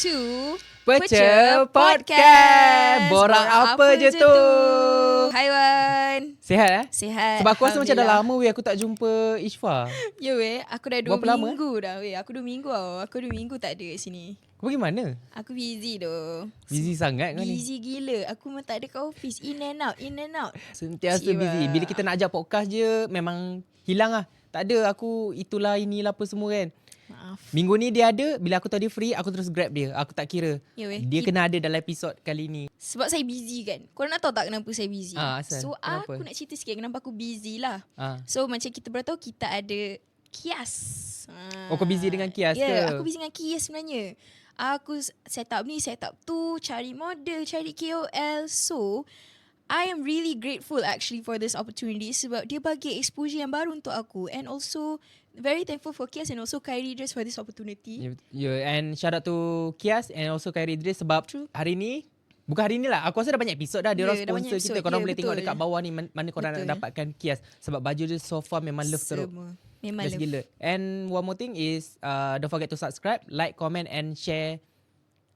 to Pecah Podcast. Borak apa je tu? Hai Wan. Sihat eh? Sihat. Sebab aku rasa macam dah lama aku tak jumpa Ishfa. Ya weh, aku dah 2 Berapa lama, minggu dah weh. Aku 2 minggu tau. Aku 2 minggu tak ada kat sini. Kau pergi mana? Aku busy tu. Busy sangat kau ni. Busy gila. Aku memang tak ada kat office. In and out. Sentiasa Siapa? busy. Bila kita nak ajak podcast je memang hilang lah. Tak ada aku itulah inilah apa semua kan. Maaf. Minggu ni dia ada. Bila aku tahu dia free, aku terus grab dia. Aku tak kira. Ya weh. Dia kena ada dalam episod kali ni. Sebab saya busy kan. Korang nak tahu tak kenapa saya busy? Asal? So Kenapa? aku nak cerita sikit kenapa aku busy lah. Ah. So macam kita beritahu kita ada kias. Oh, kau busy dengan kias ke? Ya, aku busy dengan kias sebenarnya. Aku set up ni, set up tu, cari model, cari KOL. So, I am really grateful actually for this opportunity sebab dia bagi exposure yang baru untuk aku. And also, very thankful for Kias and also Khairi Idris for this opportunity. And shout out to Kias and also Khairi Idris sebab hari ni, bukan hari ni lah, aku rasa dah banyak episod dah. Dia orang dah banyak sponsor kita. episod. Korang Ya, boleh tengok betul. dekat bawah ni mana korang nak dapatkan Kias. Sebab baju dia so far memang love teruk. Semua. Memang Best love. gila. And one more thing is don't forget to subscribe, like, comment and share.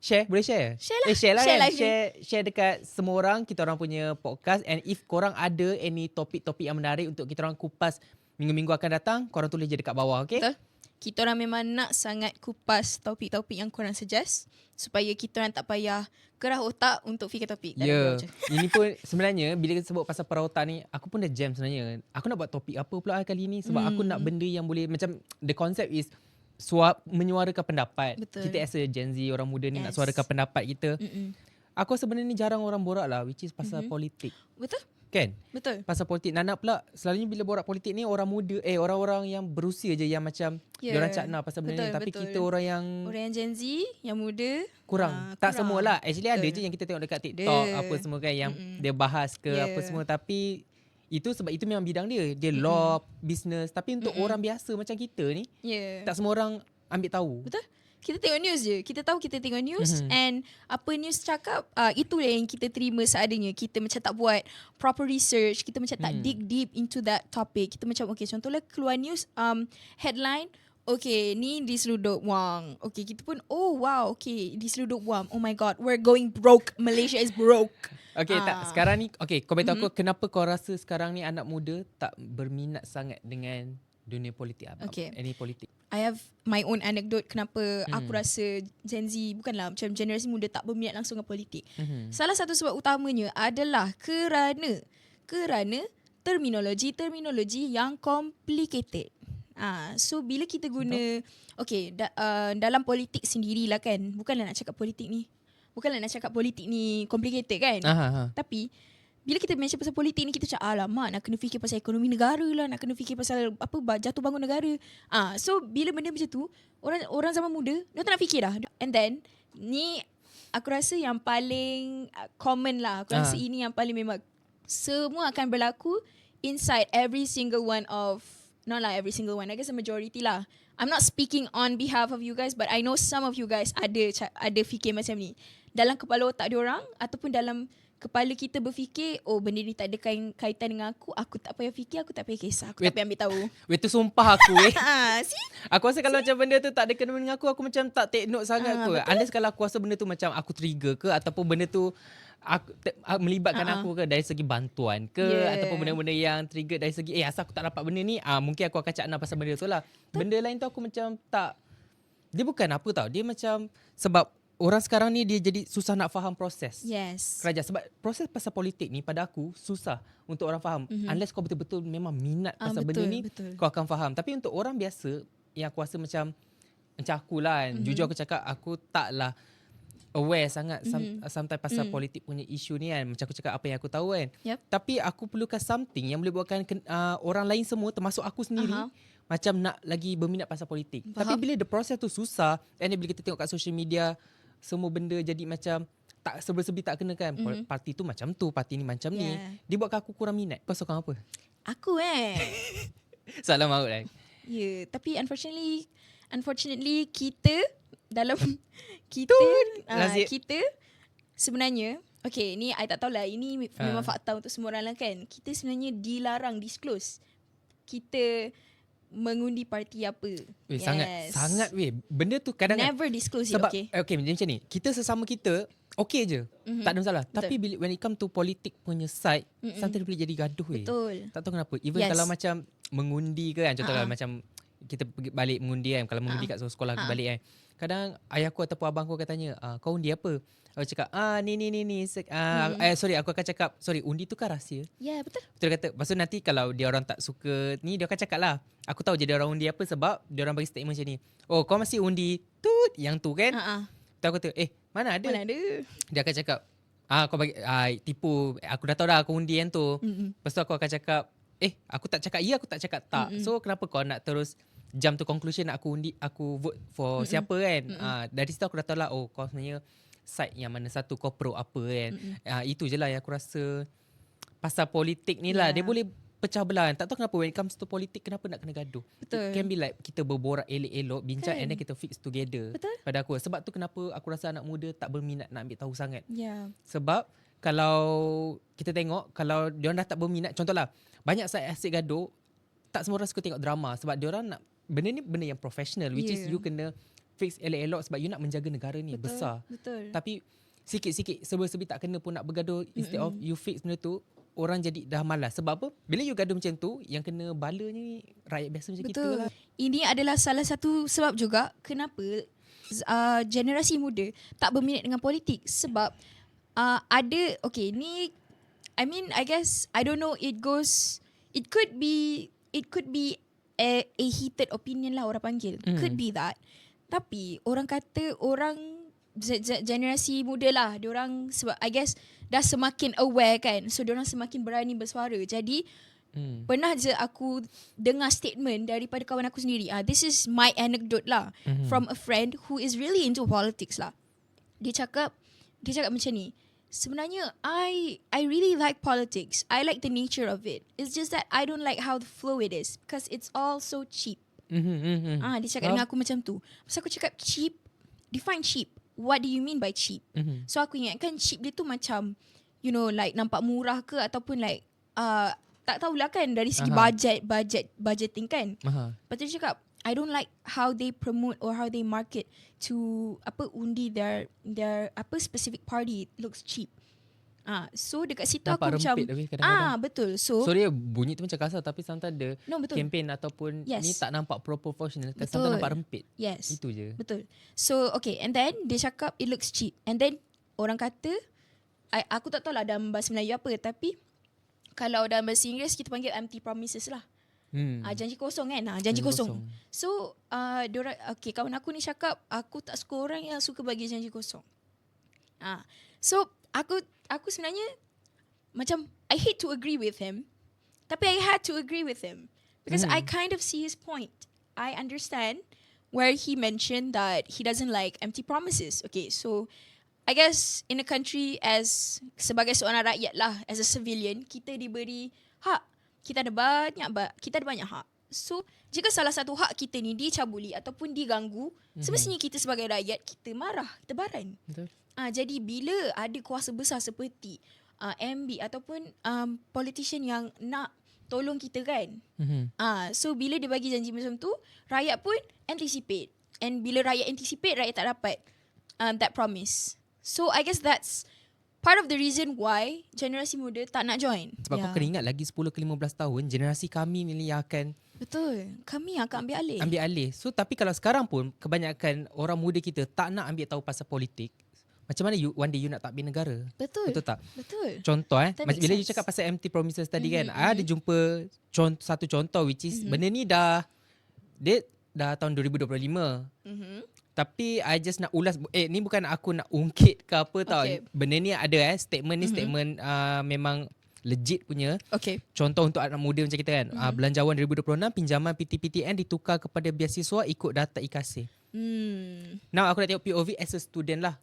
Boleh share? Share lah. Share lah Share kan? lah. Share dekat semua orang kita orang punya podcast. And if korang ada any topik-topik yang menarik untuk kita orang kupas minggu-minggu akan datang, korang tulis je dekat bawah, okay? Betul. Kita orang memang nak sangat kupas topik-topik yang korang suggest supaya kita orang tak payah kerah otak untuk fikir topik. Ya, ini pun sebenarnya bila kita sebut pasal perautan ni, aku pun dah jam sebenarnya. Aku nak buat topik apa pula kali ni sebab aku nak benda yang boleh macam the concept is menyuarakan pendapat. Betul. Kita as a Gen Z, orang muda ni nak Yes. suarakan pendapat kita. Mm-mm. Aku sebenarnya ni jarang orang borak lah, which is pasal politik. Betul? Kan? Betul. Pasal politik. Nana pula selalunya bila borak politik ni orang muda, orang-orang yang berusia je yang macam diorang cakna pasal benda ni. Betul, Tapi betul. kita orang yang Orang yang Gen Z, yang muda, kurang. Tak semua lah. Actually ada Betul. je yang kita tengok dekat TikTok Ada. apa semua kan yang dia bahas ke apa semua. Tapi itu sebab itu memang bidang dia. Dia law, business. Tapi untuk orang biasa macam kita ni, tak semua orang ambil tahu. Betul? Kita tengok news je. Kita tahu kita tengok news and apa news cakap, itulah yang kita terima seadanya. Kita macam tak buat proper research. Kita macam tak dig deep into that topic. Kita macam, okay, contohnya keluar news, headline, okay, ni diseluduk wang. Okay, kita pun, oh wow, okay, diseluduk wang. Oh my god, we're going broke. Malaysia is broke. Okay, tak. Sekarang ni, okay, kau beritahu aku kenapa kau rasa sekarang ni anak muda tak berminat sangat dengan dunia politik? Okay. Any politik? I have my own anecdote kenapa aku rasa Gen Z, bukanlah macam generasi muda tak berminat langsung dengan politik. Salah satu sebab utamanya adalah kerana terminologi yang complicated. So bila kita guna, okay, dalam politik sendirilah kan, bukanlah nak cakap politik ni complicated kan. Tapi bila kita mention pasal politik ni, kita cakap, alamak, nak kena fikir pasal ekonomi negara lah, nak kena fikir pasal apa, jatuh bangun negara. So bila benda macam tu, orang zaman muda, dia tak nak fikir dah. And then ni aku rasa yang paling common lah. Aku rasa ini yang paling memang semua akan berlaku inside every single one of, not like every single one, I guess the majority lah. I'm not speaking on behalf of you guys, but I know some of you guys ada fikir macam ni dalam kepala otak diorang ataupun dalam kepala kita berfikir, oh benda ni tak ada kaitan dengan aku tak payah fikir, aku tak payah kisah, aku tak payah ambil tahu. Weh tu sumpah aku See? Aku rasa kalau macam benda tu tak ada kena dengan aku macam tak take note sangat aku. Betul. Unless kalau aku rasa benda tu macam aku trigger ke ataupun benda tu melibatkan aku ke dari segi bantuan ke ataupun benda-benda yang trigger dari segi asal aku tak dapat benda ni, mungkin aku akan cakap pasal benda tu lah. Benda lain tu aku macam tak, dia bukan apa tau, dia macam sebab orang sekarang ni dia jadi susah nak faham proses kerajaan. Sebab proses pasal politik ni pada aku susah untuk orang faham. Unless kau betul-betul memang minat pasal benda ni, kau akan faham. Tapi untuk orang biasa yang aku rasa macam aku lah kan, jujur aku cakap, aku taklah aware sangat sometimes pasal politik punya isu ni kan. Macam aku cakap apa yang aku tahu kan. Tapi aku perlukan something yang boleh buatkan orang lain semua termasuk aku sendiri macam nak lagi berminat pasal politik. Tapi bila the process tu susah, and bila kita tengok kat social media, semua benda jadi macam tak serba-serbi, tak kena kan. Parti tu macam tu, parti ni macam ni. Dia buatkan aku kurang minat. Kau suka apa? Aku Soalan maut lah. Tapi unfortunately kita dalam kita sebenarnya, okay, ni I tak tahulah, ini memang fakta untuk semua orang lah kan. Kita sebenarnya dilarang disclose kita mengundi parti apa. Weh, sangat weh. Benda tu kadang Never disclose it, sebab okay? macam ni. Kita sesama kita okay je. Tak ada masalah. Betul. Tapi when it come to politik punya side, sometimes boleh jadi gaduh weh. Betul. Tak tahu kenapa. Even Yes. kalau macam mengundi ke kan, contohlah macam kita pergi balik mengundi kan, kalau mengundi kat sekolah balik kan. Kadang ayah aku ataupun abang aku akan tanya, kau undi apa? Aku cakap, ni. Sorry, aku akan cakap, sorry, undi tu kan rahsia. Ya, betul. Betul kata. Lepas tu nanti kalau dia orang tak suka ni, dia akan cakap lah, aku tahu je dia orang undi apa sebab dia orang bagi statement macam ni. Oh, kau masih undi tut yang tu kan? Tu aku kata, mana ada? Mana ada? Dia akan cakap, kau bagi tipu. Aku dah tahu dah aku undi yang tu. Lepas tu aku akan cakap, aku tak cakap ya, aku tak cakap tak. So kenapa kau nak terus jump to conclusion nak aku vote for siapa kan? Dari situ aku dah tahu lah, oh kau sebenarnya side yang mana satu, kau pro apa kan. Itu je lah yang aku rasa pasal politik ni lah. Dia boleh pecah belah. Tak tahu kenapa when it comes to politik, kenapa nak kena gaduh. Betul. It can be like kita berborak elok-elok, bincang and then kita fix together. Betul. Pada aku. Sebab tu kenapa aku rasa anak muda tak berminat nak ambil tahu sangat. Ya. Sebab kalau kita tengok, kalau diorang dah tak berminat, contohlah, banyak side asyik gaduh, tak semua orang suka tengok drama. Sebab diorang nak, benda ni benda yang professional, which is you kena fix elok-elok sebab you nak menjaga negara ni besar. Betul. Tapi sikit-sikit serba-serbi tak kena pun nak bergaduh, instead of you fix benda tu, orang jadi dah malas. Sebab apa? Bila you gaduh macam tu, yang kena bala ni rakyat biasa macam kita lah. Ini adalah salah satu sebab juga kenapa generasi muda tak berminat dengan politik. Sebab ni, I mean, I guess, I don't know, it could be a heated opinion lah orang panggil. Could be that. Tapi orang kata generasi muda lah, diorang sebab I guess dah semakin aware kan, so diorang semakin berani bersuara. Jadi pernah je aku dengar statement daripada kawan aku sendiri. This is my anecdote lah, from a friend who is really into politics lah. Dia cakap macam ni, sebenarnya I really like politics. I like the nature of it. It's just that I don't like how the flow it is, because it's all so cheap. Dia cakap dengan aku macam tu. Pasal aku cakap cheap, define cheap. What do you mean by cheap? So aku ingatkan cheap dia tu macam, you know, like nampak murah ke, ataupun like tak tahulah kan, dari segi budgeting kan. Lepas tu dia cakap, I don't like how they promote or how they market to undi their specific party. It looks cheap. So dekat situ nampak aku macam betul. So dia bunyi tu macam kasar, tapi sometimes ada campaign ataupun ni tak nampak proportional. Sometimes nampak rempit. Yes. Itu je. Betul. So okay, and then dia cakap it looks cheap. And then orang kata, aku tak tahu lah dalam bahasa Melayu apa, tapi kalau dalam bahasa Inggeris kita panggil empty promises lah. Janji kosong kan. Janji kosong. So kawan aku ni cakap, aku tak suka orang yang suka bagi janji kosong. So aku sebenarnya macam I hate to agree with him, tapi I had to agree with him because I kind of see his point. I understand where he mentioned that he doesn't like empty promises. Okay, so I guess in a country, as sebagai seorang rakyat lah, as a civilian, kita diberi hak. Kita ada banyak hak. So jika salah satu hak kita ni dicabuli ataupun diganggu, semestinya kita sebagai rakyat, kita marah, kita baran. Betul. Jadi bila ada kuasa besar seperti MB ataupun politician yang nak tolong kita kan, so bila dia bagi janji macam tu, rakyat pun anticipate. And bila rakyat anticipate, rakyat tak dapat that promise. So I guess that's part of the reason why generasi muda tak nak join. Sebab kau kena ingat lagi 10 ke 15 tahun, generasi kami ni yang akan kami akan ambil alih. So tapi kalau sekarang pun kebanyakan orang muda kita tak nak ambil tahu pasal politik, macam mana one day you nak takbir negara? Betul tak? Betul. Contoh bila you cakap pasal empty promises tadi kan, ada jumpa satu contoh which is benda ni dah tahun 2025. Tapi I just nak ulas, ni bukan aku nak ungkit ke apa tau. Benda ni ada statement ni statement memang legit punya. Contoh untuk anak muda macam kita kan, belanjawan 2026 pinjaman PTPTN ditukar kepada beasiswa ikut data IKASE. Now aku nak tengok POV as a student lah.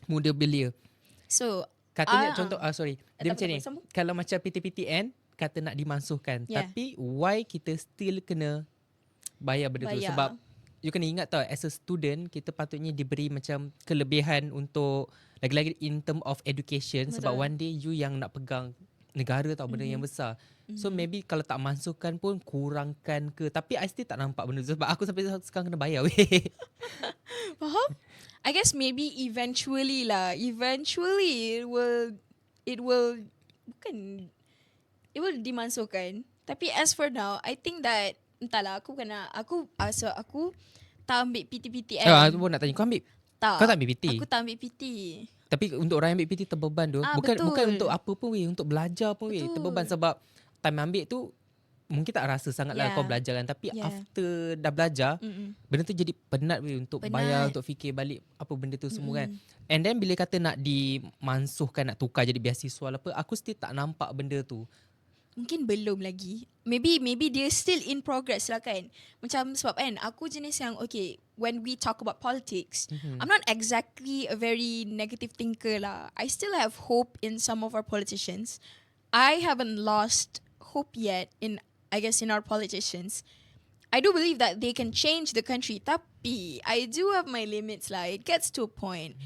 Muda belia. So katanya contoh dia macam ni. Kalau macam PTPTN kata nak dimansuhkan, tapi why kita still kena bayar benda tu? Sebab you kena ingat tau, as a student kita patutnya diberi macam kelebihan untuk lagi-lagi in term of education. Betul. Sebab one day you yang nak pegang negara tau, benda yang besar. So maybe kalau tak masukkan pun kurangkan ke. Tapi I still tak nampak benda tu sebab aku sampai sekarang kena bayar weh. Faham? I guess maybe eventually lah. Eventually it will bukan it will dimasukkan. Tapi as for now, I think that entahlah aku tak ambil PTPTN. Aku pun nak tanya kau ambil. Tak. Kau tak ambil PT? Aku tak ambil PT. Tapi untuk orang yang ambil PT terbeban tu. Betul. Bukan untuk apa pun weh, untuk belajar pun weh. Betul. Terbeban sebab time ambil tu mungkin tak rasa sangat lah kau belajar kan. Tapi after dah belajar, benda tu jadi penat weh untuk bayar, untuk fikir balik apa benda tu semua kan. And then bila kata nak dimansuhkan, nak tukar jadi beasiswa lah apa, aku still tak nampak benda tu. Mungkin belum lagi. Maybe dia still in progress lah kan. Macam sebab kan aku jenis yang okay, when we talk about politics, I'm not exactly a very negative thinker lah. I still have hope in some of our politicians. I haven't lost hope yet in our politicians. I do believe that they can change the country. Tapi I do have my limits lah. It gets to a point.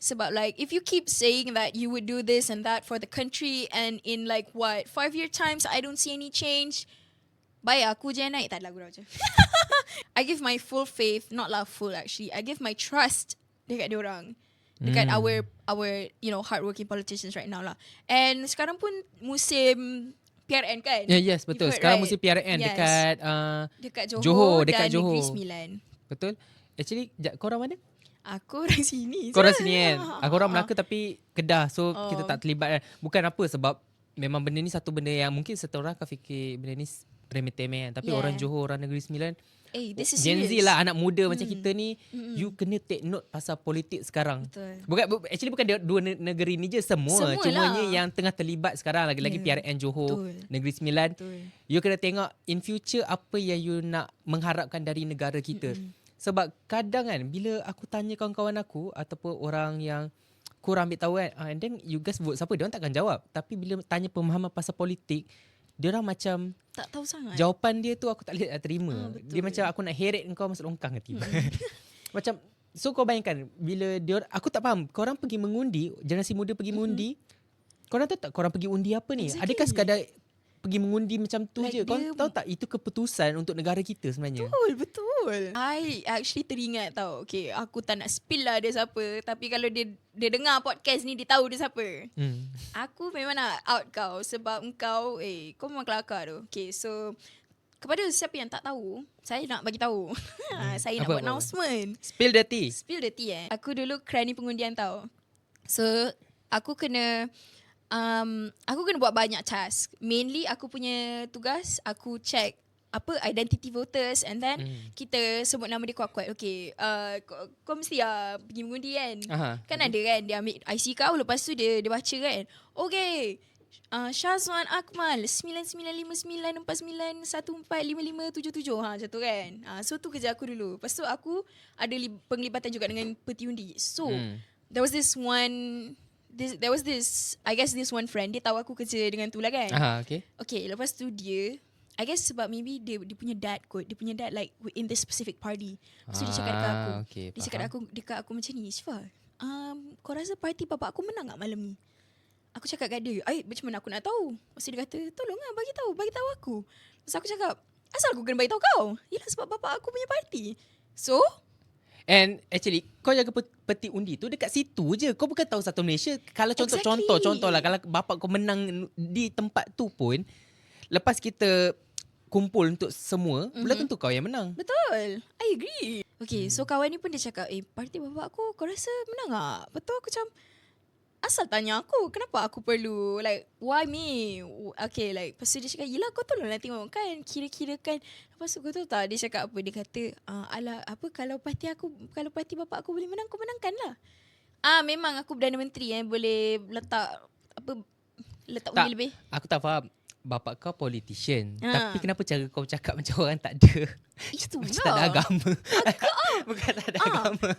Sebab like if you keep saying that you would do this and that for the country and in like 5-year times I don't see any change, baik aku je naik. Tak lah, gurau je. I give my full faith, not lah full actually, I give my trust dekat diorang, dekat our hardworking politicians right now lah. And sekarang pun musim PRN kan? Yes, betul. Sekarang musim PRN dekat Johor dan dekat Johor. Negeri Sembilan. Betul. Actually, kau orang mana? Aku orang sini je. Kau orang sini kan? Aku orang Melaka tapi Kedah. So kita tak terlibat kan. Bukan apa sebab memang benda ni satu benda yang mungkin setiap orang akan fikir benda ni remeh-temeh kan. Tapi orang Johor, orang Negeri Sembilan, this is Gen Z serious. lah, anak muda macam kita ni, you kena take note pasal politik sekarang. Betul. Bukan dua negeri ni je, semua. Cumanya yang tengah terlibat sekarang, lagi-lagi PRN Johor, Negeri Sembilan. You kena tengok in future apa yang you nak mengharapkan dari negara kita. Sebab kadang kan bila aku tanya kawan-kawan aku ataupun orang yang kurang ambil tahu kan, and then you guys vote siapa, dia orang takkan jawab. Tapi bila tanya pemahaman pasal politik, dia orang macam tak tahu sangat. Jawapan dia tu aku tak boleh terima. Dia macam aku nak heret kau masuk longkang ke tiba. Macam so kau bayangkan bila dia, aku tak faham, korang pergi mengundi, generasi muda pergi mengundi, korang tahu tak korang pergi undi apa ni? Adakah sekadar pergi mengundi macam tu je? Kau tahu tak itu keputusan untuk negara kita sebenarnya? Betul. I actually teringat tau. Okay, aku tak nak spill lah dia siapa. Tapi kalau dia dengar podcast ni, dia tahu dia siapa. Aku memang nak out kau. Sebab kau memang kelakar tu. Okay, so kepada siapa yang tak tahu, saya nak bagi tahu. Saya nak buat announcement. Spill the tea. Aku dulu kerani pengundian tau. So aku kena buat banyak task. Mainly aku punya tugas, aku check identity voters, and then kita sebut nama dia kuat-kuat. Okay, kau mesti pergi mengundi kan? Kan ada kan, dia ambil IC kau, lepas tu dia baca kan. Okay, Syazwan Akmal 995949145577 macam tu kan. So tu kerja aku dulu. Lepas tu aku ada penglibatan juga dengan peti undi. So there was this one friend, dia tahu aku kerja dengan tu lah kan. Okay, lepas tu dia, I guess sebab maybe dia punya dad kot. Dia punya dad like in this specific party. So dia cakap dekat aku. Dia cakap dekat aku macam ni, Syifa, kau rasa parti bapak aku menang tak malam ni? Aku cakap kat dia, macam mana aku nak tahu? Lepas dia kata, tolong lah bagi tahu aku. Lepas aku cakap, asal aku kena bagi tahu kau? Yelah sebab bapak aku punya parti. So and actually kau jaga peti undi tu dekat situ je. Kau bukan tahu satu Malaysia. Kalau contoh lah, kalau bapak kau menang di tempat tu pun, lepas kita kumpul untuk semua, belum tentu kau yang menang. Betul, I agree. Okay, so kawan ni pun dia cakap, parti bapak aku, kau rasa menang tak? Betul, aku macam, asal tanya aku, kenapa aku perlu, like, why me? Okay, like, lepas tu dia cakap, yelah kau tolonglah tengok kan, kira-kira kan. Lepas tu kau tahu tak, dia cakap apa? Dia kata, kalau parti bapak aku boleh menang, kau menangkan lah. Memang aku Perdana Menteri boleh letak undi lebih. Aku tak faham. Bapak kau politician, tapi kenapa cara kau cakap macam orang tak ada, itu macam tak ada agama. Bukan tak ada agama.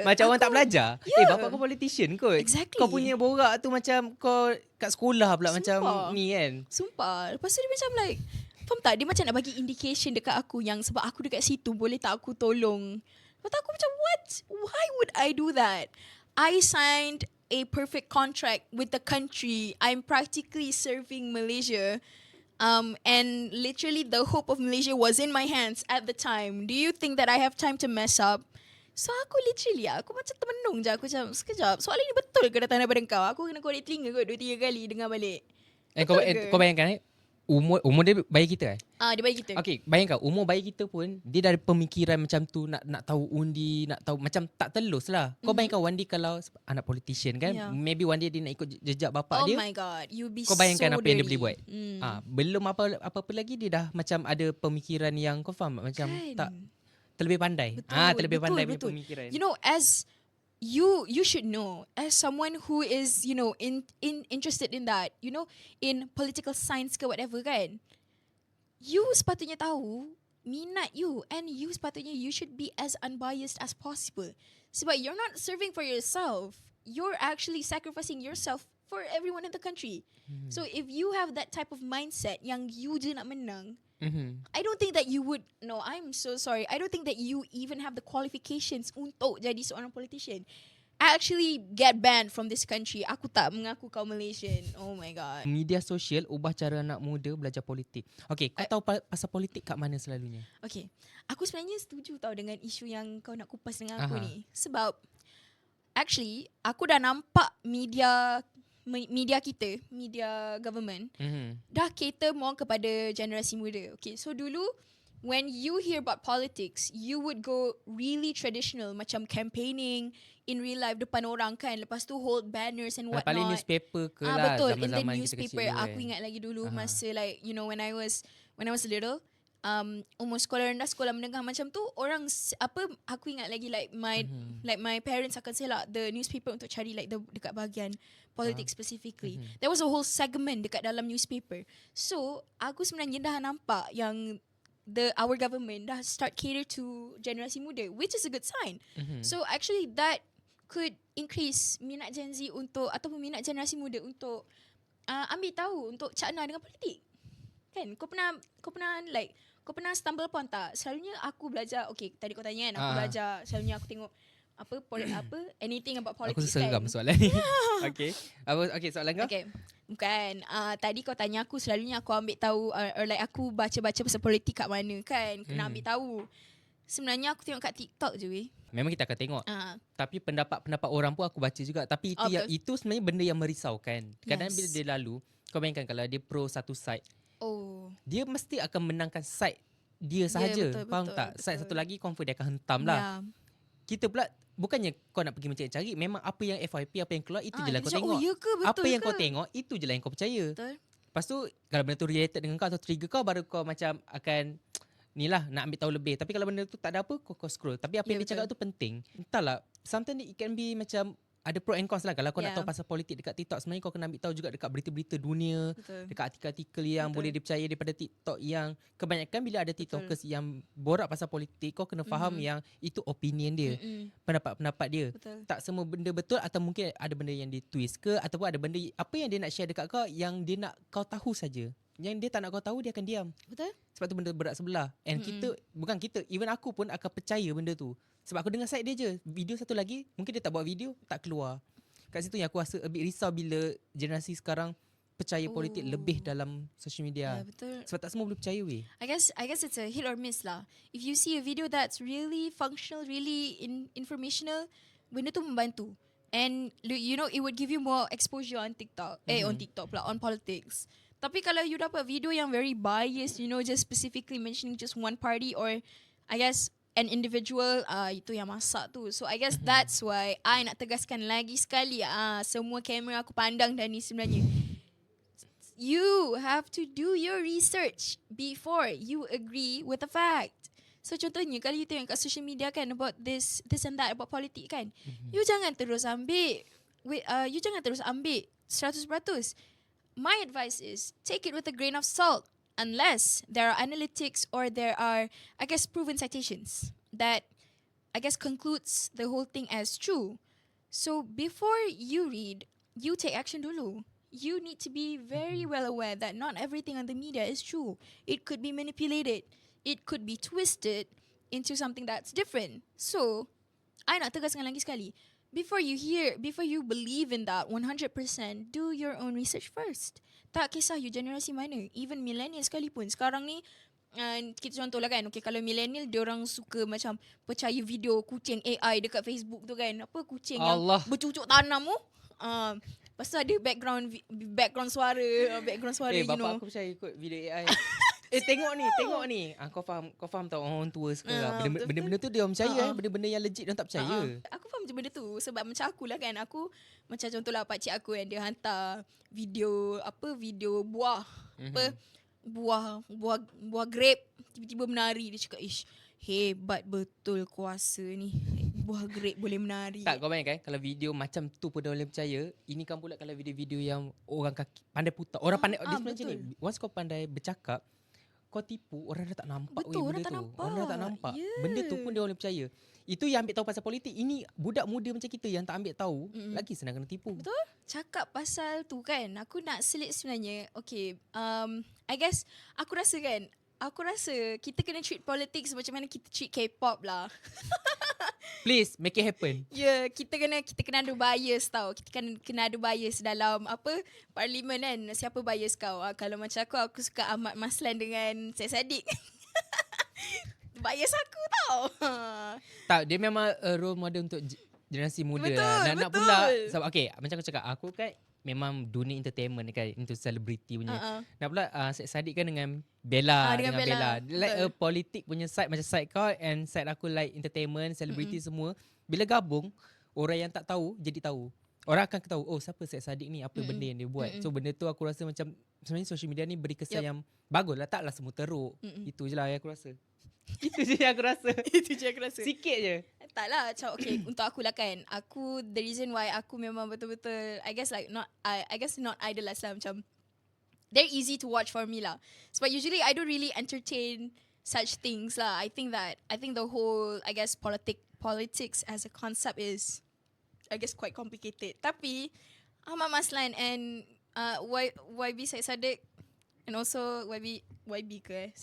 Macam orang tak belajar. Bapak kau politician kot. Exactly. Kau punya borak tu macam kau kat sekolah pula. Sumpah. Macam ni kan. Sumpah. Lepas tu dia macam like, faham tak? Dia macam nak bagi indication dekat aku yang sebab aku dekat situ, boleh tak aku tolong? Lepas tu aku macam, what? Why would I do that? I signed a perfect contract with the country. I'm practically serving Malaysia. And literally the hope of Malaysia was in my hands at the time. Do you think that I have time to mess up? So aku literally aku macam termenung je. Aku macam sekejap, soalan ni betul ke datang daripada kau? Aku kena korek telinga kot 2-3 kali dengar balik. Kau bayangkan umur dia bayi kita Dia bagi kita. Okay, bayangkan umur bayi kita pun dia dari pemikiran macam tu, nak tahu undi, nak tahu macam tak telus lah. Kau bayangkan one day kalau anak politician kan, maybe one day dia nak ikut jejak bapak dia. Oh my god, you be Kau bayangkan so apa yang dia dirty. boleh buat. Belum apa-apa lagi dia dah macam ada pemikiran yang kau faham macam tak terlebih pandai. Terlebih pandai punya pemikiran. You know, as you should know, as someone who is, you know, in interested in that, you know, in political science ke whatever kan, you sepatutnya tahu minat you, and you sepatutnya you should be as unbiased as possible. Sebab you're not serving for yourself, you're actually sacrificing yourself for everyone in the country. So if you have that type of mindset yang you je nak menang, I don't think that you would. No, I'm so sorry. I don't think that you even have the qualifications untuk jadi seorang politician. I actually get banned from this country. Aku tak mengaku kau Malaysian. Oh my god. Media sosial ubah cara anak muda belajar politik. Okay, kau tahu pasal politik kat mana selalunya? Okay, aku sebenarnya setuju tau dengan isu yang kau nak kupas dengan aku ni. Sebab actually aku dah nampak media kita, media government dah cater more kepada generasi muda. Okay, so dulu when you hear about politics, you would go really traditional, macam campaigning in real life depan orang kan, lepas tu hold banners and whatnot. Paling newspaper ke lah, betul, zaman-zaman in the kita newspaper. kecil Aku ingat lagi dulu masa like, you know, when I was little, umur sekolah rendah, sekolah menengah macam tu, orang aku ingat lagi like my parents akan selak the newspaper untuk cari like dekat bahagian politics specifically. There was a whole segment dekat dalam newspaper. So aku sebenarnya dah nampak yang our government dah start cater to generasi muda, which is a good sign. So actually that could increase minat Gen Z untuk, ataupun minat generasi muda untuk ambil tahu, untuk cakna dengan politik. Kan? Kau pernah stumble upon tak? Selalunya aku belajar, okay, tadi kau tanya kan, aku belajar, selalunya aku tengok anything about politics. Aku seram soalan ni. Okay, soalan kau? Okay. Bukan, tadi kau tanya aku, selalunya aku ambil tahu, or like aku baca-baca pasal politik kat mana kan, kena ambil tahu. Sebenarnya aku tengok kat TikTok je weh. Memang kita akan tengok. Tapi pendapat orang pun aku baca juga. Tapi itu sebenarnya benda yang merisaukan. Kadang-kadang bila dia lalu, kau bayangkan kalau dia pro satu side, dia mesti akan menangkan side dia sahaja. Faham tak? Side satu lagi confirm dia akan hentam lah. Kita pula bukannya kau nak pergi mencari-cari, memang apa yang FYP, apa yang keluar, itu je lah kau tengok. Ya ke, betul apa yang ke? kau tengok, itu je lah yang kau percaya. Betul. Lepas tu kalau benda tu related dengan kau atau trigger kau, baru kau macam akan ni lah nak ambil tahu lebih. Tapi kalau benda tu tak ada apa, kau scroll. Tapi apa yang dia cakap tu penting. Entahlah, sometimes it can be macam ada pro and cons lah. Kalau kau nak tahu pasal politik dekat TikTok, sebenarnya kau kena ambil tahu juga dekat berita-berita dunia, dekat artikel-artikel yang boleh dipercaya daripada TikTok, yang kebanyakan bila ada TikTokers yang borak pasal politik, kau kena faham yang itu opinion dia, pendapat-pendapat dia. Tak semua benda betul, atau mungkin ada benda yang ditwist ke, ataupun ada benda apa yang dia nak share dekat kau yang dia nak kau tahu saja. Yang dia tak nak kau tahu, dia akan diam. Betul. Sebab tu benda berat sebelah. And kita, even aku pun akan percaya benda tu. Sebab aku dengar side dia je. Video satu lagi, mungkin dia tak buat video, tak keluar. Kat situ yang aku rasa a bit risau bila generasi sekarang percaya politik lebih dalam social media. Betul. Sebab tak semua boleh percaya weh. I guess it's a hit or miss lah. If you see a video that's really functional, really informational, benda tu membantu. And you know, it would give you more exposure on TikTok. On TikTok pula, on politics. Tapi kalau you dapat video yang very biased, you know, just specifically mentioning just one party, or I guess an individual, itu yang masak tu. So I guess that's why I nak tegaskan lagi sekali, semua kamera aku pandang dah ni sebenarnya. You have to do your research before you agree with the fact. So contohnya kalau you tengok kat social media kan about this and that about politik kan, you jangan terus ambil 100%. My advice is take it with a grain of salt, unless there are analytics or there are, I guess, proven citations that, I guess, concludes the whole thing as true. So before you read, you take action dulu. You need to be very well aware that not everything on the media is true. It could be manipulated. It could be twisted into something that's different. So, I nak tegaskan lagi sekali. before you believe in that 100%, do your own research first. Tak kisah you generasi mana, even millennial sekalipun. Sekarang ni kita contohlah kan, okay, kalau millennial dia orang suka macam percaya video kucing AI dekat Facebook tu kan. Apa kucing Allah. yang bercucuk tanam tu. Lepas tu ada background suara you bapak know. aku percaya ikut video AI. Tengok ni. Kau faham tak orang tua sekarang. Benda-benda tu dia orang percaya. Benda-benda yang legit dia orang tak percaya. Aku faham je benda tu. Sebab macam aku lah kan. Aku macam contohlah pakcik aku yang dia hantar video buah. Buah grape tiba-tiba menari. Dia cakap, ish, hebat betul kuasa ni. Buah grape boleh menari. Tak, kau bayangkan kalau video macam tu pun dia boleh percaya. Ini kan pula kalau video-video yang orang kaki pandai putar. Orang pandai dia sebenarnya ni. Once kau pandai bercakap, kau tipu, orang dah tak nampak. Betul, orang benda tak tu. nampak. Orang dah tak nampak. Yeah. Benda tu pun dia boleh percaya. Itu yang ambil tahu pasal politik. Ini budak muda macam kita yang tak ambil tahu, lagi senang kena tipu. Betul. Cakap pasal tu kan, aku nak selit sebenarnya. Okay, I guess aku rasa kita kena treat politics macam mana kita treat K-pop lah. Please make it happen. Ya, kita kena ada bias tau. Kita kena ada bias dalam parlimen kan. Siapa bias kau? Kalau macam aku suka Ahmad Maslan dengan Syed Saddiq. Bias aku tau. Tak, dia memang role model untuk generasi muda. Betul, Nak pula sebab macam aku cakap, aku kan memang dunia entertainment kan, untuk celebrity punya. Nak pula Syed Saddiq kan dengan Bella, dengan Bella. Like politik punya side macam side kau and side aku like entertainment, celebrity semua. Bila gabung, orang yang tak tahu jadi tahu. Orang akan tahu, oh siapa Syed Saddiq ni, apa benda yang dia buat. So benda tu aku rasa macam sebenarnya social media ni beri kesan yang bagus lah, taklah semua teruk. Itu je lah yang aku rasa. Itu je yang aku rasa. Sikit je. Taklah macam okay, untuk aku lah kan. The reason why aku memang betul-betul I guess not idolize lah, macam they're easy to watch for me lah. Sebab usually I don't really entertain such things lah. I think the whole politics as a concept is quite complicated. Tapi Ahmad Maslan and YB Syed Saddiq and also YB ke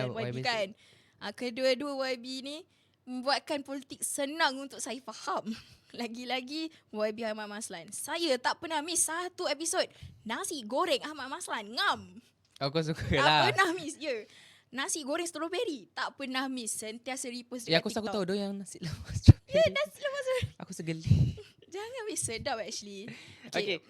YB kan. Kedua-dua YB ni membuatkan politik senang untuk saya faham. Lagi-lagi YB Ahmad Maslan. Saya tak pernah miss satu episod nasi goreng Ahmad Maslan. Ngam. Aku suka tak lah. Tak pernah miss. Nasi goreng strawberry tak pernah miss. Sentiasa repost dekat TikTok. Aku tahu dia yang nasi lemak strawberry. Ya, nasi lemak strawberry. Aku segeli. Jangan miss, sedap actually. Okay.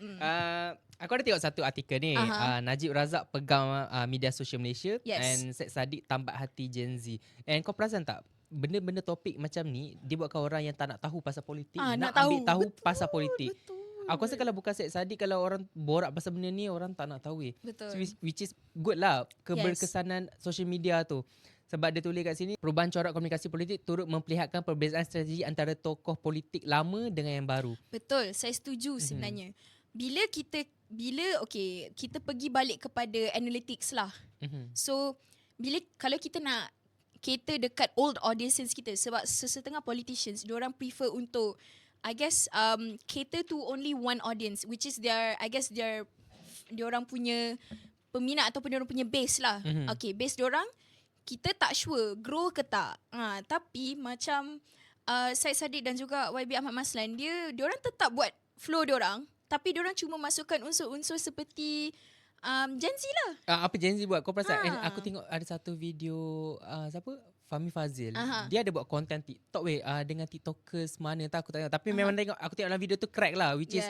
Aku ada tengok satu artikel ni. Najib Razak pegang media sosial Malaysia. Yes. And Syed Saddiq tambat hati Gen Z. And kau perasan tak, benda-benda topik macam ni dia buatkan orang yang tak nak tahu pasal politik nak ambil tahu pasal politik. Betul. Aku rasa kalau bukan Syed Saddiq, kalau orang borak pasal benda ni, orang tak nak tahu. Betul. So, which is good lah, keberkesanan social media tu. Sebab dia tulis kat sini, perubahan corak komunikasi politik turut memperlihatkan perbezaan strategi antara tokoh politik lama dengan yang baru. Betul, saya setuju sebenarnya. Bila kita pergi balik kepada analytics lah. So, kalau kita nak cater dekat old audiences kita, sebab sesetengah politicians, diorang prefer untuk cater to only one audience, which is diorang punya peminat ataupun diorang punya base lah. Okay, base diorang kita tak sure grow ke tak. Tapi macam Syed Saddiq dan juga YB Ahmad Maslan, diorang tetap buat flow diorang, tapi diorang cuma masukkan unsur-unsur seperti Gen Z lah. Apa Gen Z buat? Kau perasan? Aku tengok ada satu video siapa? Fahmi Fazil. Dia ada buat konten TikTok dengan TikTokers mana tak aku tak tahu. Tapi memang aku tengok dalam video tu crack lah, which is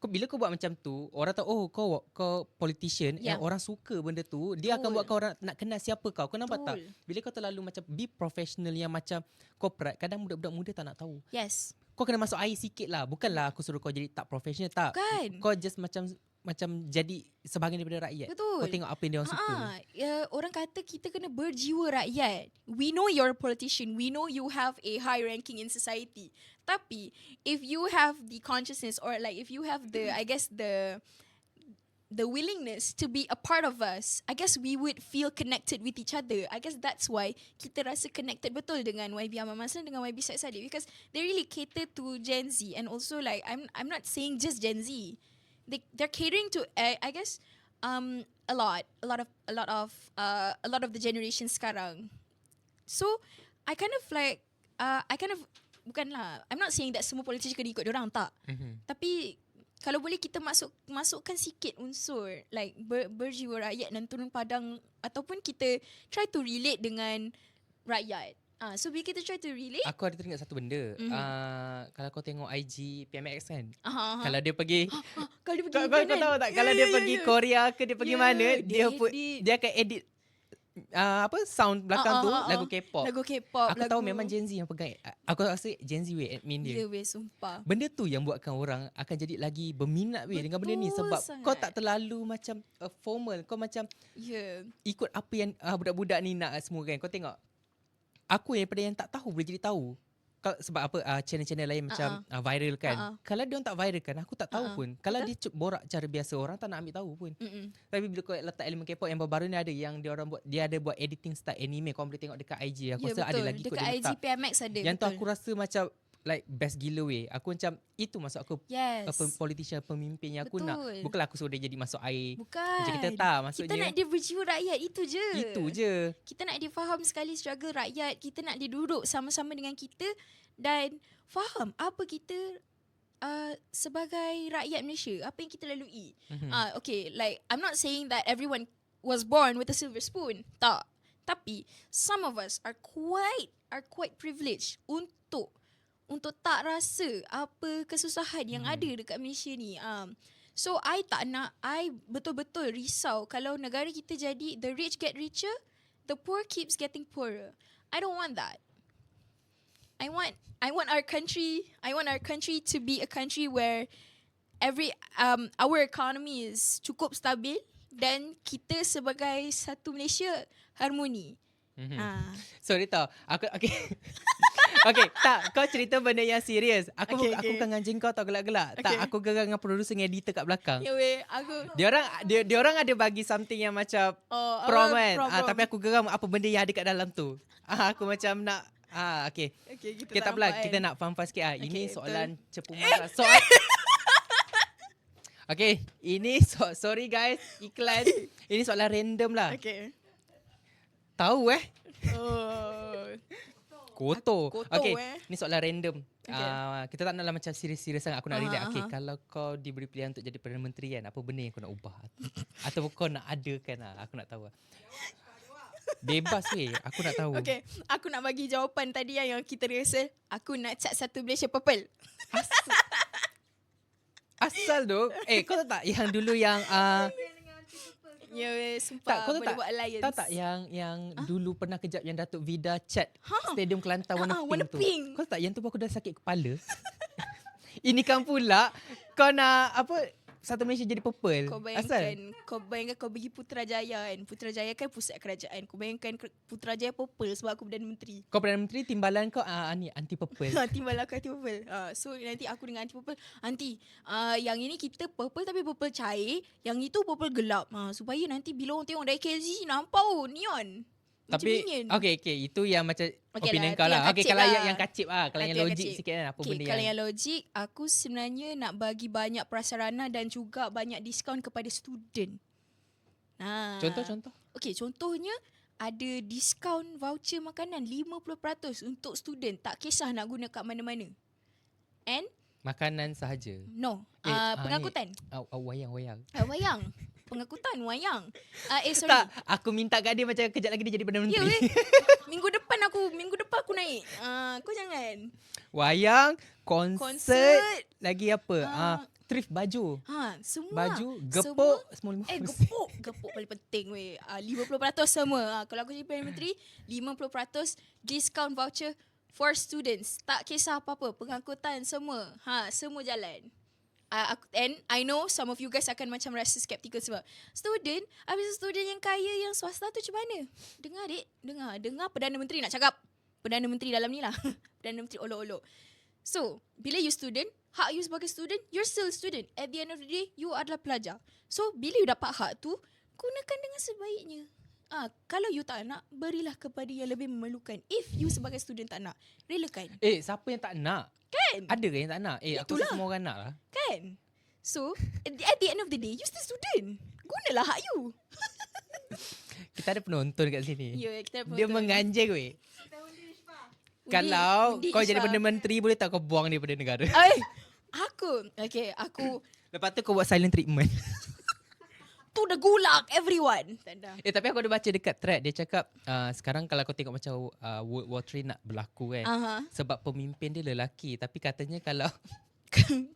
bila kau buat macam tu, orang tahu kau politician, yang orang suka benda tu, dia akan buat kau orang nak kenal siapa kau. Kau nampak tak? Bila kau terlalu macam be professional yang macam corporate, kadang budak-budak muda tak nak tahu. Yes. Kau kena masuk air sikit lah. Bukanlah aku suruh kau jadi tak professional, tak. Bukan. Kau just macam jadi sebahagian daripada rakyat. Betul. Kau tengok apa yang dia orang suka. Orang kata kita kena berjiwa rakyat. We know you're a politician. We know you have a high ranking in society. Tapi if you have the consciousness, or like if you have the the willingness to be a part of us, I guess we would feel connected with each other. I guess that's why kita rasa connected betul dengan YB Ahmad Maslan dengan YB Syed Saddiq, because they really cater to Gen Z. And also like I'm not saying just Gen Z. They're catering to a lot of the generation sekarang. So I kind of bukanlah, I'm not saying that semua politician kena ikut diorang, tak. Tapi kalau boleh kita masukkan sikit unsur like berjiwa rakyat dan turun padang, ataupun kita try to relate dengan rakyat. So bila kita try to relate, Aku ada teringat satu benda. Kalau kau tengok IG PMX kan, kalau dia pergi kalau dia kau pergi tahu tak, kalau dia pergi Korea ke dia pergi mana, dia dia akan edit sound belakang tu lagu K-pop. Lagu K-pop. Aku tahu memang Gen Z yang pegang. Aku rasa Gen Z admin dia. Ya weh, sumpah. Benda tu yang buatkan orang akan jadi lagi berminat dengan benda ni, sebab sangat. kau tak terlalu macam formal. Kau macam ikut apa yang budak-budak ni nak semua kan. Kau tengok, aku daripada yang tak tahu boleh jadi tahu. Sebab apa channel-channel lain macam viral kan. Kalau dia orang tak viral kan, aku tak tahu pun. Kalau dia borak cara biasa, orang tak nak ambil tahu pun. Tapi bila kau letak elemen K-pop yang baru ni, ada yang dia ada buat editing style anime, kau boleh tengok dekat IG. Aku rasa ada lagi kot dekat dia IG letak. PMX ada. Yang tu aku rasa macam like best gila weh. Aku macam itu maksud aku politician, pemimpin yang aku nak. Bukanlah aku suruh dia jadi masuk air. Bukan. Macam kita tak, maksudnya kita nak dia berjiwa rakyat, itu je. Itu je. Kita nak dia faham sekali struggle rakyat. Kita nak dia duduk sama-sama dengan kita dan faham apa kita sebagai rakyat Malaysia, apa yang kita lalui. Okay, like I'm not saying that everyone was born with a silver spoon. Tak. Tapi some of us are quite privileged untuk tak rasa apa kesusahan yang ada dekat Malaysia ni. So I betul-betul risau kalau negara kita jadi the rich get richer, the poor keeps getting poorer. I don't want that. I want our country to be a country where our economy is cukup stabil dan kita sebagai satu Malaysia harmoni. So dia tahu aku okay. Okay, tak, kau cerita benda yang serius. Aku bukan ngancing kau tau gelak-gelak. Tak, aku gerak dengan producer dengan editor kat belakang. Ya weh, aku Dia orang ada bagi something yang macam prom kan. Tapi aku geram apa benda yang ada kat dalam tu. Aku macam nak okay. Kita tak apalah, kita nak faham sikit ini soalan cepu mata. Soal Okay, ini sorry guys, iklan. Ini soalan random lah. Okay. Tahu Kotor. Kotor Okay, ni soalan random. Kita tak naklah macam serius-serius sangat. Aku nak relate. Okay, kalau kau diberi pilihan untuk jadi Perdana Menteri kan, apa benda yang kau nak ubah? Atau kau nak adakan aku nak tahu. Bebas weh, aku nak tahu. Okay, aku nak bagi jawapan tadi yang kita rehearsal. Aku nak cat satu Malaysia purple. Asal tu. Kau tahu tak yang dulu yang Ya weh, sumpah. kau tahu boleh tak, buat alliance. tahu tak yang dulu pernah kejap yang Datuk Vida cat Stadium Kelantan warna pink tu. pink. Kau tahu tak yang tu aku dah sakit kepala. Ini kan pula kau nak apa, satu Malaysia jadi purple. Kau bayangkan kau pergi Putrajaya kan. Putrajaya kan pusat kerajaan. Kau bayangkan Putrajaya purple sebab aku Perdana Menteri. Kau Perdana Menteri, timbalan kau ni anti purple. Timbalan aku anti purple. So nanti aku dengan anti purple. Anti, yang ini kita purple tapi purple cair. Yang itu purple gelap. Supaya nanti bila orang tengok dari KLZ nampak neon. Tapi okay, itu yang macam opinion lah, kau lah. Okay, kalau lah. yang kacip kalau yang logik sikit kan, apa benda kalau yang logik, aku sebenarnya nak bagi banyak prasarana dan juga banyak diskaun kepada student. Contoh? Okay, contohnya ada diskaun voucher makanan 50% untuk student. Tak kisah nak guna kat mana-mana. And makanan sahaja. no, pengangkutan. Wayang. Wayang. Pengangkutan wayang. Sorry. Tak, aku minta kat dia macam kejap lagi dia jadi Perdana Menteri. Ya weh. Minggu depan aku naik. Kau jangan. Wayang, konsert, lagi apa? Thrift baju. Semua. Baju, gepuk, semua 50%. Gepuk paling penting weh. 50% semua. Kalau aku jadi Perdana Menteri, 50% discount voucher for students. Tak kisah apa-apa, pengangkutan semua. Semua jalan. And I know some of you guys akan macam rasa skeptical sebab student, habis student yang kaya yang swasta tu macam mana? Dengar dek, dengar Perdana Menteri nak cakap. Perdana Menteri dalam ni lah. Perdana Menteri olok-olok. So, bila you student, hak you sebagai student, you're still student. At the end of the day, you adalah pelajar. So, bila you dapat hak tu, gunakan dengan sebaiknya. Kalau you tak nak, berilah kepada yang lebih memerlukan. If you sebagai student tak nak, relakan. Siapa yang tak nak? Kan? Ada ke yang tak nak? Aku rasa semua orang nak lah. Kan? So, at the end of the day, you still student. Gunalah hak you. Kita ada penonton kat sini. Ya, kita ada Dia penonton. menganjing weh. Kalau Undi kau jadi Ishfaq. Perdana Menteri, boleh tak kau buang daripada negara? Aku Lepas tu kau buat silent treatment. tu dah gulak everyone. Tak ada. Tapi aku ada baca dekat thread, dia cakap sekarang kalau kau tengok macam World War 3 nak berlaku kan. Aha. Sebab pemimpin dia lelaki. Tapi katanya kalau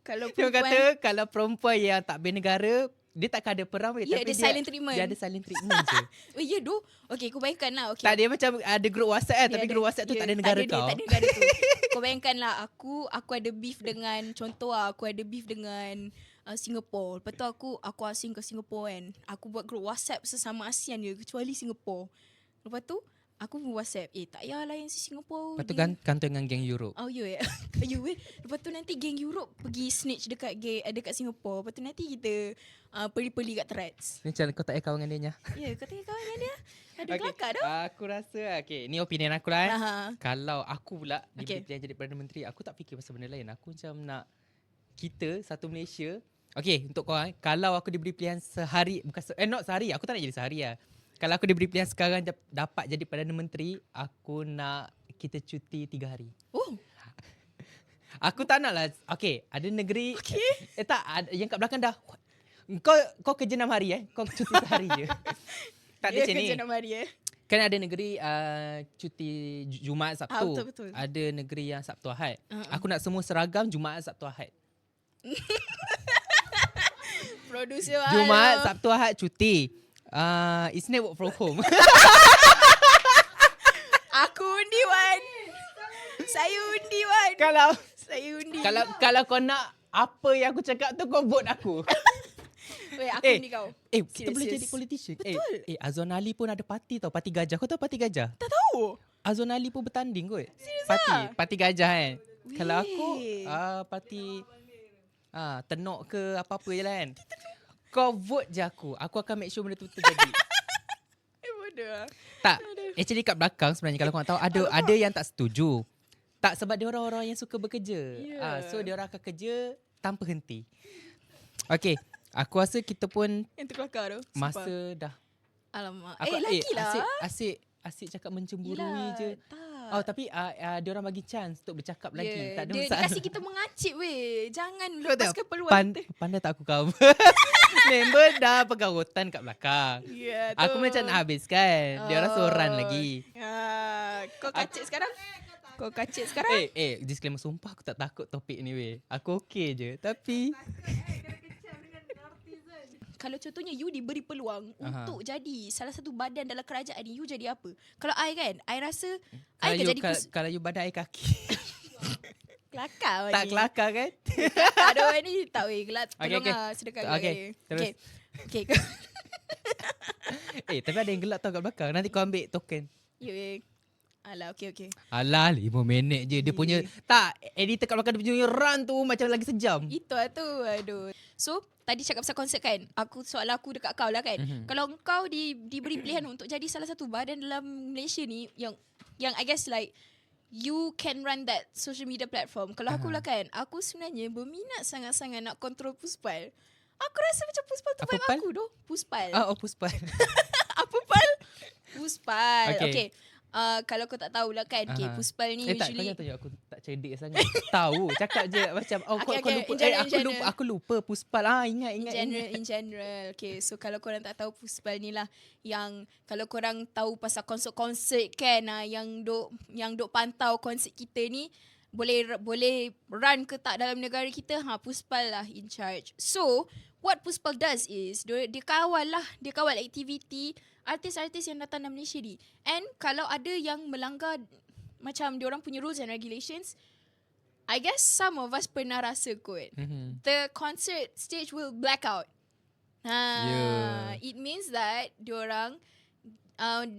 Kalau dia perempuan kata kalau perempuan yang tak bernegara, dia takkan ada perang. Ya, tapi dia silent treatment. Dia ada silent treatment je. Oh ya doh. Okay, kau bayangkan lah. Okay. Tak, dia macam ada grup WhatsApp tapi grup WhatsApp tu tak ada negara kau. Tak ada negara tu. Kau bayangkan lah, aku ada beef dengan, contoh lah, aku ada beef dengan Singapore. Lepas tu aku asing ke Singapore kan. Aku buat grup WhatsApp sesama ASEAN je, kecuali Singapore. Lepas tu aku WhatsApp, tak payahlah yang si Singapore. Lepas tu kantor dengan geng Europe. Oh ya. Lepas tu nanti geng Europe pergi snitch dekat dekat Singapore. Lepas tu nanti kita peli-peli kat threads. Ni macam kau tak payah kawan dengan dia nya. Ya, kau tengok kawan dengan dia. Ada kelakar dah. Aku rasa ni opinion aku lah. Aha. Kalau aku pula Okay. diberi pilihan jadi Perdana Menteri, aku tak fikir pasal benda lain. Aku macam nak kita satu Malaysia. Okay, untuk kau kalau aku diberi pilihan sehari, bukan not sehari, aku tak nak jadi sehari lah. Kalau aku diberi pilihan sekarang dapat jadi Perdana Menteri, aku nak kita cuti 3 hari. Oh. Aku tak nak lah. Okay, ada negeri. Okay. Tak, yang kat belakang dah. Kau kerja 6 hari Kau cuti sehari je. Tak ada macam ni. Kerja 6 hari Kan ada negeri cuti Jumaat Sabtu. Betul. Ada negeri yang Sabtu Ahad. Uh-uh. Aku nak semua seragam Jumaat Sabtu Ahad. Producer Jumaat Sabtu Ahad cuti. Isnin work from home. Aku undi Wan. Saya undi Wan. Saya undi. Kalau kau nak apa yang aku cakap tu, kau vote aku. Weh, aku undi kau. Kita boleh jadi politician. Betul. Azwan Ali pun ada parti tau. Parti Gajah. Kau tahu parti Gajah? Tak tahu. Azwan Ali pun bertanding kot. Serius Parti Gajah kan. Weh. Kalau aku parti Tenok ke apa-apa je lah kan. Kau vote je aku. Aku akan make sure benda tu terjadi. Bodoh. Tak. Actually kat belakang sebenarnya kalau kau nak tahu ada yang tak setuju. Tak, sebab dia orang-orang yang suka bekerja. Yeah. So dia orang akan kerja tanpa henti. Okay. Aku rasa kita pun Yang terkelakar tu. masa Sumpah. dah. Alamak. Aku, Laki lah. Asyik cakap mencemburui Yelah, je. tak. Oh, tapi dia orang bagi chance untuk bercakap lagi. Tak ada dia masalah. kasi kita mengacip weh. Jangan Kau tengok, lepaskan peluang. pandai tak aku cover. Member dah pegang rotan kat belakang. Ya, tu. Aku macam nak habiskan. Dia orang soran lagi. Kau kacip sekarang? Kau kacip sekarang? Disclaimer, sumpah aku tak takut topik ni weh. Aku okey je. Tapi Kalau contohnya you diberi peluang untuk jadi salah satu badan dalam kerajaan ni, you jadi apa? Kalau I kan, I rasa I akan jadi kalau you badan air kaki. kelakar. Tak kelakar kan? Aduh ni tak weh. Tolong lah sedekah. Okay, terus. Okay. Tapi ada yang gelap tau kat belakang. Nanti kau ambil token. Ya weh. Alah, okay. Alah, 5 minit je. Dia punya, tak, editor kat belakang dia punya run tu macam lagi sejam. Itu lah tu. Aduh. So, tadi cakap pasal konsert kan. Soalan aku dekat kau lah kan. Kalau kau diberi pilihan untuk jadi salah satu badan dalam Malaysia ni, yang I guess like, you can run that social media platform. Kalau aku lah kan, aku sebenarnya berminat sangat-sangat nak kontrol Puspal. Aku rasa macam Puspal tu vibe aku doh. Puspal. Puspal. Apa pal? Puspal. Okay. Okay. Kalau kau tak tahulah kan, okay, Puspal ni Tak, kau usually jangan tunjuk aku tak cerdik sangat. Tahu, cakap je macam Okay, aku lupa Puspal. Ingat. in general. Okay, so kalau korang tak tahu Puspal ni lah, yang kalau korang tahu pasal konsert kan, yang duk pantau konsert kita ni, boleh run ke tak dalam negara kita, Puspal lah in charge. So what Puspal does is dia kawal aktiviti artis-artis yang datang dalam Malaysia ni. And kalau ada yang melanggar macam diorang punya rules and regulations, I guess some of us pernah rasa kot. The concert stage will black out. It means that diorang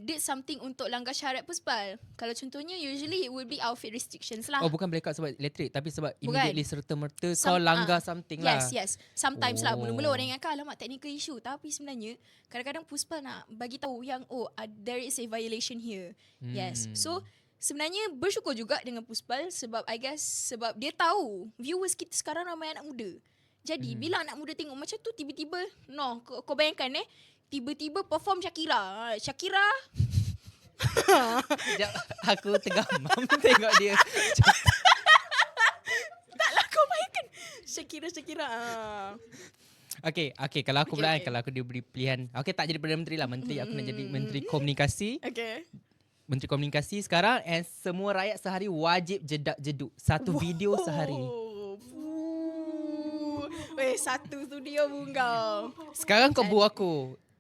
did something untuk langgar syarat Puspal. Kalau contohnya usually it would be outfit restrictions lah. Bukan blackout sebab elektrik, tapi sebab immediately serta-merta kau langgar something lah. Yes. Sometimes lah. Mula-mula orang ingatkan alamak technical issue. Tapi sebenarnya kadang-kadang Puspal nak bagi tahu yang there is a violation here. Yes. So sebenarnya bersyukur juga dengan Puspal sebab I guess sebab dia tahu viewers kita sekarang ramai anak muda. Jadi bila anak muda tengok macam tu tiba-tiba kau bayangkan tiba-tiba perform Shakira. Sekejap, aku tergamam tengok dia. Taklah kau bayangkan. Syakira. Okay, kalau aku pula Okay. kalau aku diberi pilihan. Okay, tak jadi Perdana Menteri lah. Menteri, aku nak jadi Menteri Komunikasi. Okay. Menteri Komunikasi sekarang, and semua rakyat sehari wajib jedak-jeduk. Satu video sehari. Weh, satu studio pun kau. Sekarang kau buang aku.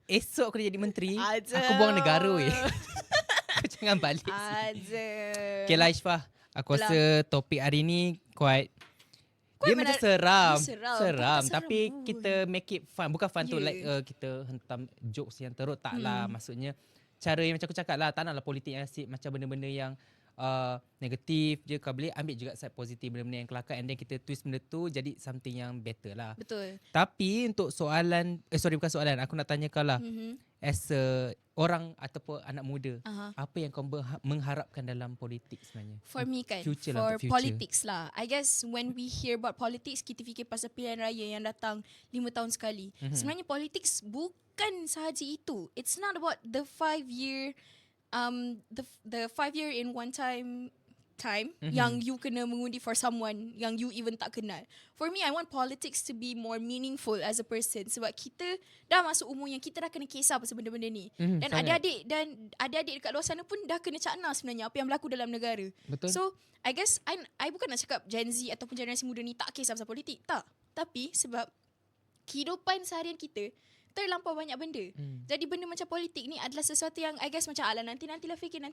Esok aku dah jadi menteri, Aja. aku buang negara weh. Kau jangan balik sini. Aja. Okay lah Ishfah, aku rasa topik hari ni quite dia macam seram. Dia seram. Seram. Tak Tapi seram pun. kita make it fun. Bukan fun tu Yeah. like kita hentam jokes yang teruk. Tak lah. Maksudnya cara yang macam aku cakap lah. Tak naklah politik yang asyik macam benda-benda yang negatif je. Kau boleh ambil juga side positif benda-benda yang kelakar. And then kita twist benda tu jadi something yang better lah. Betul. Tapi untuk soalan, bukan soalan. Aku nak tanya kau lah. As a orang ataupun anak muda. Apa yang kau mengharapkan dalam politik sebenarnya? For me kan, Future lah, for untuk future. politics lah. I guess when we hear about politics, kita fikir pasal pilihan raya yang datang 5 tahun sekali. Sebenarnya politics bukan sahaja itu. It's not about the 5-year, the 5-year in one time yang you kena mengundi for someone yang you even tak kenal. For me, I want politics to be more meaningful as a person sebab kita dah masuk umur yang kita dah kena kisah pasal benda-benda ni. Dan sangat. adik-adik dekat luar sana pun dah kena cakna sebenarnya apa yang berlaku dalam negara. Betul. So, I guess I bukan nak cakap Gen Z ataupun generasi muda ni tak kisah pasal politik. Tak. Tapi sebab kehidupan seharian kita terlampau banyak benda. Jadi benda macam politik ni adalah sesuatu yang I guess macam ala nanti-nantilah fikir.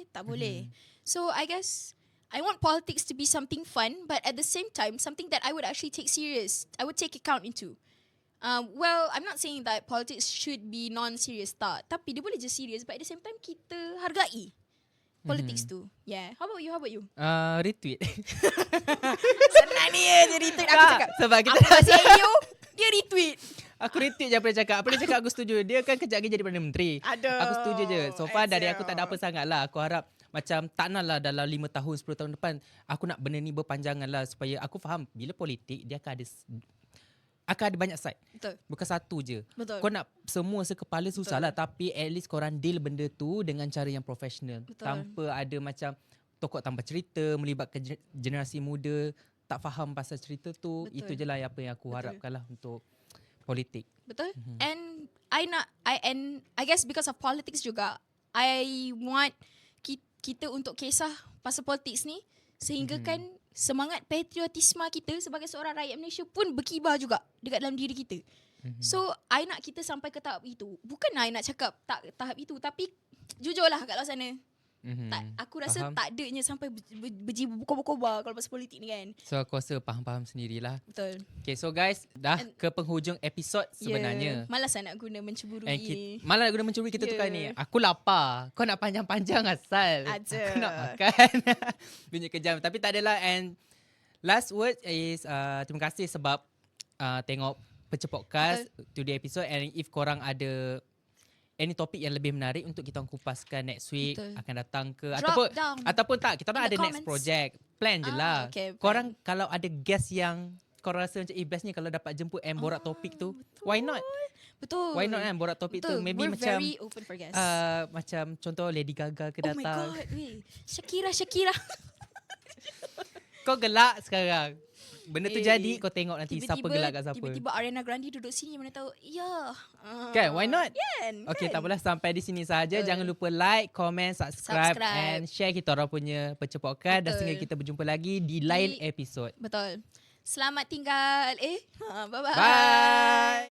Tak boleh. So I guess I want politics to be something fun, but at the same time something that I would actually take serious. I would take account into. Well, I'm not saying that politics should be non-serious tak. Tapi dia boleh je serious, but at the same time kita hargai politics tu. Yeah. How about you? Retweet. Senang ni je retweet aku cakap. Sebab kita Apa pasal you? Dia retweet. Aku retweet je apa dia cakap. Apa dia cakap aku setuju. Dia kan kejap lagi jadi Perdana Menteri. Aduh. Aku setuju je. So far dari aku tak ada apa sangat lah. Aku harap macam tak nak lah dalam 5 tahun, 10 tahun depan. Aku nak benda ni berpanjangan lah. Supaya aku faham bila politik dia akan ada banyak side. Betul. Bukan satu je. Betul. Kau nak semua sekepala susah lah. Tapi at least korang deal benda tu dengan cara yang profesional. Betul. Tanpa ada macam tokok tambah cerita, melibatkan generasi muda. Tak faham pasal cerita tu. Betul. Itu je lah apa yang aku harapkan lah untuk politik. Betul. And I guess because of politics juga, I want kita untuk kisah pasal politics ni sehingga kan semangat patriotisme kita sebagai seorang rakyat Malaysia pun berkibar juga dekat dalam diri kita. So I nak kita sampai ke tahap itu. Bukan I nak cakap tak tahap itu, tapi jujurlah kat luar sana. Tak, aku rasa Faham. tak adanya sampai berjibu berkobar-kobar kalau pasal politik ni kan. So aku rasa faham-faham sendirilah. Betul. Okay, so guys, dah ke penghujung episod sebenarnya. Malas nak guna menceburui. Malah guna mencuri kita tukar ni. Aku lapar. Kau nak panjang-panjang asal. Aja. Aku nak makan. Bunyi kejam. Tapi tak adalah. And last word is terima kasih sebab tengok Pecah Podcast today episode. And if korang ada any topik yang lebih menarik untuk kita kupaskan next week, akan datang ke ataupun tak, kita orang ada next project. Plan je lah. Okay, korang kalau ada guest yang korang rasa macam best ni kalau dapat jemput and borak topik tu, why not? Betul. Why not kan borak topik tu? Maybe We're macam very open for guests. macam contoh Lady Gaga ke Oh my datang. god, weh. Shakira. Kau gelak sekarang. Benda tu jadi kau tengok nanti siapa gelak kat siapa. Tiba-tiba Ariana Grande duduk sini, mana tahu. Ya. Kan, why not? Kan. Okay, tak apalah, sampai di sini saja. Jangan lupa like, comment, subscribe and share kita orang punya Pecah Podcast. Dan sehingga kita berjumpa lagi di lain episod. Betul. Selamat tinggal. Bye-bye. Bye.